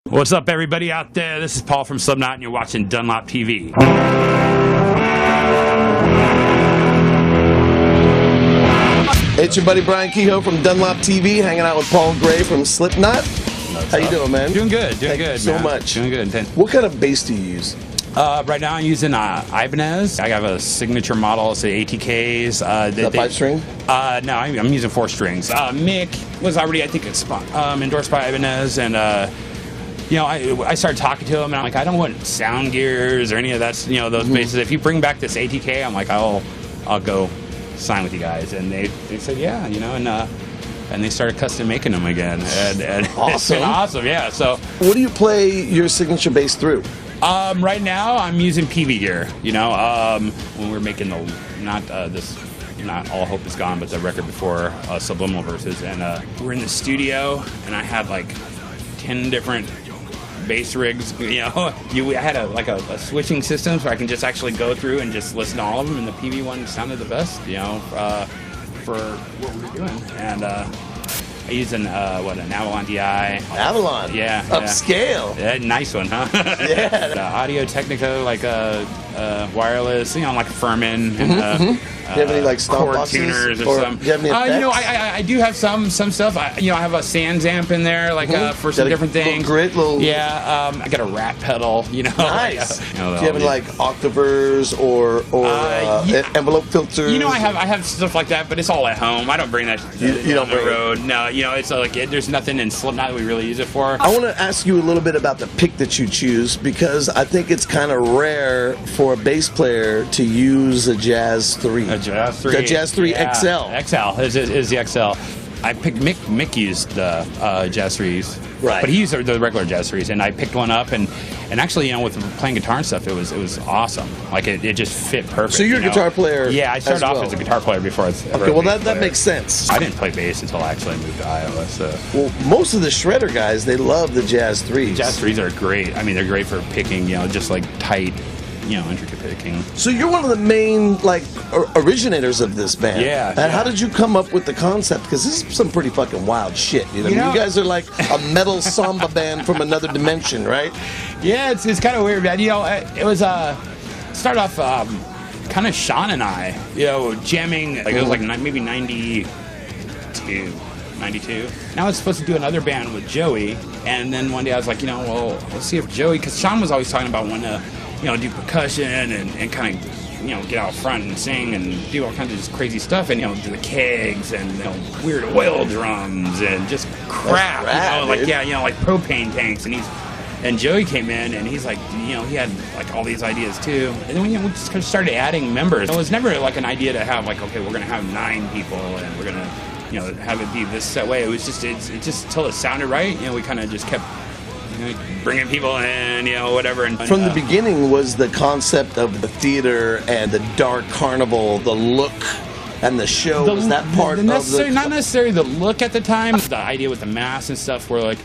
What's up, everybody out there? This is Paul from Slipknot, and you're watching DunlopTV. It's your buddy Brian Kehoe from DunlopTV, hanging out with Paul Gray from Slipknot. How you doing, man? Doing good. Thank you so much. Doing good. What kind of bass do you use? Right now I'm using Ibanez. I have a signature model. It's the ATKs. Is that 5-string? No, I'm using 4 strings. Mick was already, I think, endorsed by Ibanez, and you know, I started talking to him, and I'm like, I don't want sound gears or any of that, you know, those basses. If you bring back this ATK, I'm like, I'll go sign with you guys. And they said, yeah, you know, and they started custom making them again. And awesome. It's been awesome, yeah. So what do you play your signature bass through? Right now I'm using PV gear, you know, when we're making the, not All Hope Is Gone, but the record before Subliminal Verses, and we're in the studio, and I had like 10 different bass rigs, you know. I had a switching system, so I can just actually go through and just listen to all of them, and the PV one sounded the best, you know, for what we were doing. And I used an Avalon DI. Avalon? Yeah. Upscale. Yeah, nice one, huh? Yeah. Audio Technica, like wireless, you know, like a Furman. And, do you have any like chord tuners or something? Do you have any effects? You know, I do have some stuff. I have a Sans amp in there, like for some different things. Yeah, I got a rat pedal. You know, nice. You know, do you have any like octavers or envelope filters? You know, I have stuff like that, but it's all at home. I don't bring that. You don't bring the road. No, you know, it's like there's nothing in Slipknot that we really use it for. I want to ask you a little bit about the pick that you choose, because I think it's kind of rare for a bass player to use a Jazz 3. Jazz 3. The Jazz 3 yeah, XL. XL is the XL. I picked Mick used the Jazz 3s. Right. But he used the regular Jazz 3s, and I picked one up, and actually, you know, with playing guitar and stuff, it was awesome. Like it just fit perfect. So you're a guitar player? Yeah, I started off as a guitar player before I okay, well that makes sense. I didn't play bass until I actually moved to Iowa. So. Well, most of the shredder guys, they love the Jazz 3s. Jazz 3s are great. I mean, they're great for picking, you know, just like tight, you know, intricate picking. So you're one of the main like originators of this band. Yeah. And how did you come up with the concept? Because this is some pretty fucking wild shit. You know, you guys are like a metal samba band from another dimension, right? Yeah, it's kind of weird, man. You know, it was started off kind of Sean and I, you know, jamming. Like it was like maybe 92. Now I was supposed to do another band with Joey, and then one day I was like, you know, well, let's see if Joey, because Sean was always talking about wanting to, you know, do percussion and kind of, you know, get out front and sing and do all kinds of just crazy stuff, and, you know, do the kegs and, you know, weird oil drums and just crap, rad, you know, like, yeah, you know, like propane tanks, and Joey came in, and he's like, you know, he had like all these ideas too, and then we just kind of started adding members. It was never like an idea to have like, okay, we're gonna have 9 people and we're gonna, you know, have it be this set way. It was just it just until it sounded right, you know, we kind of just kept, you know, bringing people in, you know, whatever. And from the beginning was the concept of the theater and the dark carnival, the look and the show. Was that part of the... Not necessarily the look at the time. The idea with the masks and stuff were like,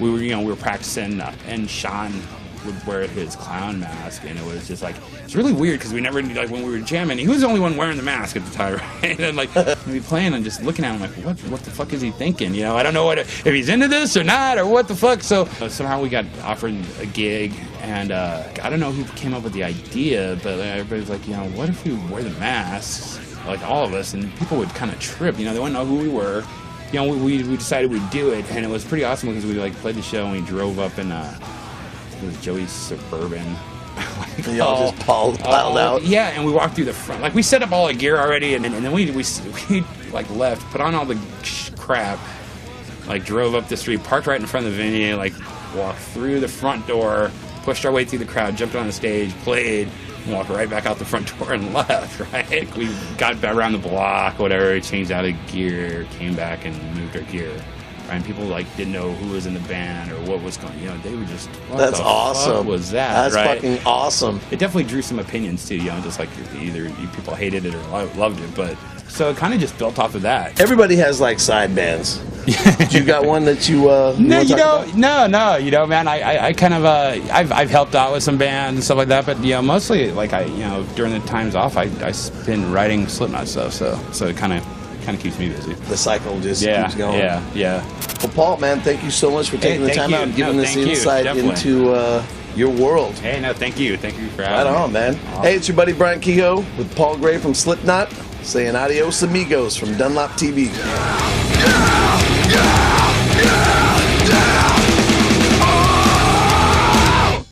we were practicing, and Sean would wear his clown mask, and it was just like, it's really weird because we never, like, when we were jamming, he was the only one wearing the mask at the time, right? And like we'd be playing and just looking at him like, what the fuck is he thinking? You know, I don't know if he's into this or not, or what the fuck. So somehow we got offered a gig, and I don't know who came up with the idea, but everybody's like, you know, what if we wear the masks, like all of us, and people would kind of trip, you know, they wouldn't know who we were. You know, we decided we'd do it, and it was pretty awesome because we like played the show and we drove up in it was Joey's Suburban. They all just piled out. Yeah, and we walked through the front. Like we set up all the gear already, and then we like left, put on all the crap, like drove up the street, parked right in front of the venue, like walked through the front door, pushed our way through the crowd, jumped on the stage, played, and walked right back out the front door and left, right? We got around the block, whatever, changed out of gear, came back and moved our gear. And people like didn't know who was in the band or what was going. You know, they were just. That's awesome. What was that? That's right? fucking awesome. It definitely drew some opinions too. You know, just like either people hated it or loved it, but so it kind of just built off of that. Everybody has like side bands. You got one that you? No, you know, man. I kind of I've helped out with some bands and stuff like that, but you know, mostly like during the times off, I've been writing Slipknot stuff, so it kind of kind of keeps me busy. The cycle just Yeah, keeps going. yeah. Well, Paul, man, thank you so much for taking the thank time you. out and giving No, this thank you, insight definitely. into your world. Hey, no, thank you for Right having me. on, man. Awesome. Hey, it's your buddy Brian Kehoe with Paul Gray from Slipknot saying adios amigos from DunlopTV. Yeah!